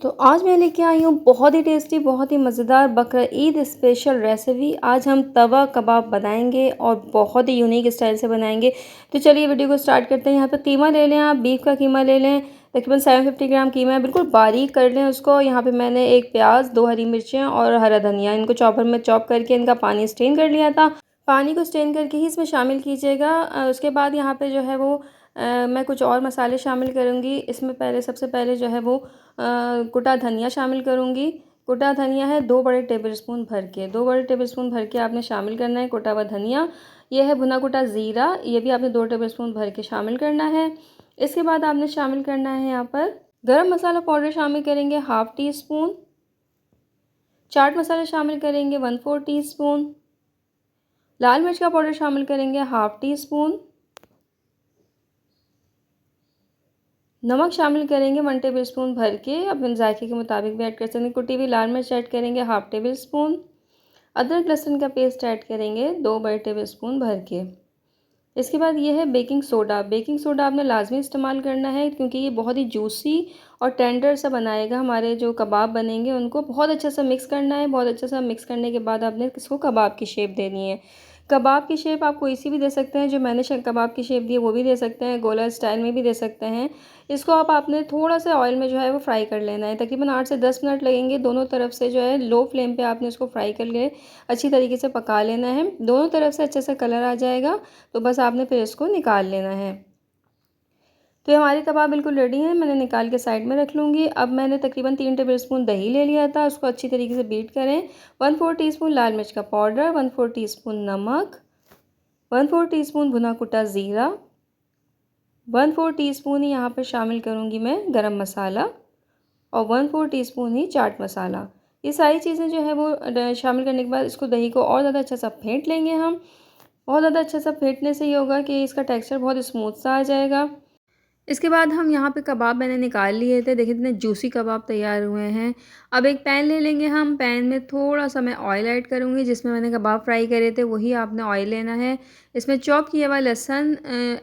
तो आज मैं लेके आई हूँ बहुत ही टेस्टी, बहुत ही मज़ेदार बकरा ईद स्पेशल रेसिपी। आज हम तवा कबाब बनाएंगे और बहुत ही यूनिक स्टाइल से बनाएंगे। तो चलिए वीडियो को स्टार्ट करते हैं। यहाँ पे कीमा ले लें, आप बीफ का कीमा ले लें। तकरीबन 750 ग्राम कीमा है, बिल्कुल बारीक कर लें उसको। यहाँ पे मैंने एक प्याज, 2 हरी मिर्चें और हरा धनिया, इनको चॉपर में चॉप करके इनका पानी स्ट्रेन कर लिया था। पानी को स्ट्रेन करके ही इसमें शामिल कीजिएगा। उसके बाद यहाँ पे जो है वो मैं कुछ और मसाले शामिल करूँगी। इसमें सबसे पहले जो है वो कुटा धनिया शामिल करूँगी। कुटा धनिया है 2 बड़े टेबलस्पून भर के, 2 बड़े टेबलस्पून भर के आपने शामिल करना है कुटा हुआ धनिया। ये है भुना कुटा ज़ीरा, ये भी आपने 2 टेबलस्पून भर के शामिल करना है। इसके बाद आपने शामिल करना है यहाँ पर गरम मसाला पाउडर शामिल करेंगे half tea spoon. Chaat masala शामिल करेंगे 1/4 टीस्पून। लाल मिर्च का पाउडर शामिल करेंगे हाफ़ टी स्पून। नमक शामिल करेंगे 1 टेबलस्पून भर के, अपने जायके के मुताबिक भी ऐड कर सकते हैं। कुटी हुई लाल मिर्च ऐड करेंगे हाफ़ टेबल स्पून। अदरक लहसुन का पेस्ट ऐड करेंगे 2 बड़े टेबलस्पून भर के। इसके बाद ये है बेकिंग सोडा। बेकिंग सोडा आपने लाजमी इस्तेमाल करना है क्योंकि ये बहुत ही जूसी और टेंडर सा बनाएगा। हमारे जो कबाब बनेंगे उनको बहुत अच्छा सा मिक्स करना है। बहुत अच्छा सा मिक्स करने के बाद आपने इसको कबाब की शेप देनी है। कबाब की शेप आप कोई सी भी दे सकते हैं। जो मैंने कबाब की शेप दी है वो भी दे सकते हैं, गोला स्टाइल में भी दे सकते हैं। इसको आपने थोड़ा सा ऑयल में जो है वो फ्राई कर लेना है। तकरीबन 8 से 10 मिनट लगेंगे। दोनों तरफ से जो है लो फ्लेम पे आपने इसको फ्राई कर ले अच्छी तरीके से पका लेना है। दोनों तरफ से अच्छे से कलर आ जाएगा तो बस आपने फिर इसको निकाल लेना है। तो हमारे कबाब बिल्कुल रेडी हैं। मैंने निकाल के साइड में रख लूँगी। अब मैंने तकरीबन 3 टेबलस्पून दही ले लिया था, उसको अच्छी तरीके से बीट करें। 1/4 टीस्पून लाल मिर्च का पाउडर, 1/4 टीस्पून नमक, 1/4 टीस्पून भुना कुटा ज़ीरा, 1/4 टीस्पून ही यहाँ पर शामिल करूँगी मैं गरम मसाला और 1/4 टीस्पून ही चाट मसाला। ये सारी चीज़ें जो है वो शामिल करने के बाद इसको दही को और ज़्यादा अच्छा सा फेंट लेंगे हम। बहुत ज़्यादा अच्छा सा फेंटने से ये होगा कि इसका टेक्सचर बहुत स्मूथ सा आ जाएगा। इसके बाद हम यहाँ पे कबाब मैंने निकाल लिए थे। देखिए इतने जूसी कबाब तैयार हुए हैं। अब एक पैन ले लेंगे हम। पैन में थोड़ा-सा मैं ऑयल ऐड करूँगी। जिसमें मैंने कबाब फ्राई करे थे वही आपने ऑयल लेना है। इसमें चॉप किया हुआ लहसुन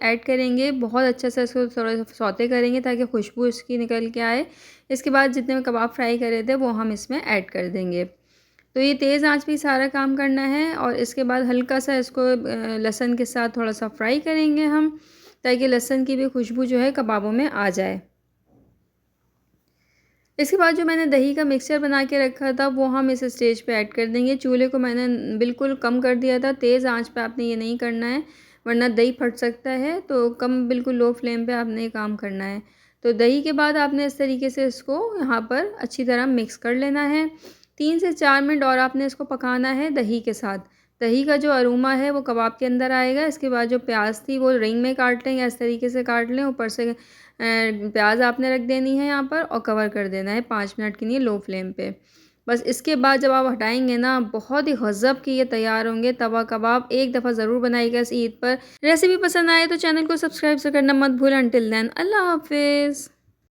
ऐड करेंगे। बहुत अच्छे से इसको थोड़ा सौते करेंगे ताकि खुशबू इसकी निकल के आए। इसके बाद जितने में कबाब फ्राई करे थे वो हम इसमें ऐड कर देंगे। तो ये तेज़ आँच पे सारा काम करना है और इसके बाद हल्का सा इसको लहसुन के साथ थोड़ा-सा फ्राई करेंगे हम, ताकि लहसुन की भी खुशबू जो है कबाबों में आ जाए। इसके बाद जो मैंने दही का मिक्सचर बना के रखा था वो हम इस स्टेज पे ऐड कर देंगे। चूल्हे को मैंने बिल्कुल कम कर दिया था। तेज़ आंच पे आपने ये नहीं करना है वरना दही फट सकता है। तो कम बिल्कुल लो फ्लेम पे आपने ये काम करना है। तो दही के बाद आपने इस तरीके से इसको यहाँ पर अच्छी तरह मिक्स कर लेना है। 3 से 4 मिनट और आपने इसको पकाना है दही के साथ। दही का जो अरोमा है वो कबाब के अंदर आएगा। इसके बाद जो प्याज थी वो रिंग में काट लें या इस तरीके से काट लें। ऊपर से प्याज आपने रख देनी है यहाँ पर और कवर कर देना है 5 मिनट के लिए लो फ्लेम पे। बस इसके बाद जब आप हटाएंगे ना बहुत ही गज़ब के ये तैयार होंगे तवा कबाब। एक दफ़ा ज़रूर बनाइएगा इस ईद पर। रेसिपी पसंद आए तो चैनल को सब्सक्राइब से करना मत भूलें। अंटिल देन अल्लाह हाफ़िज़।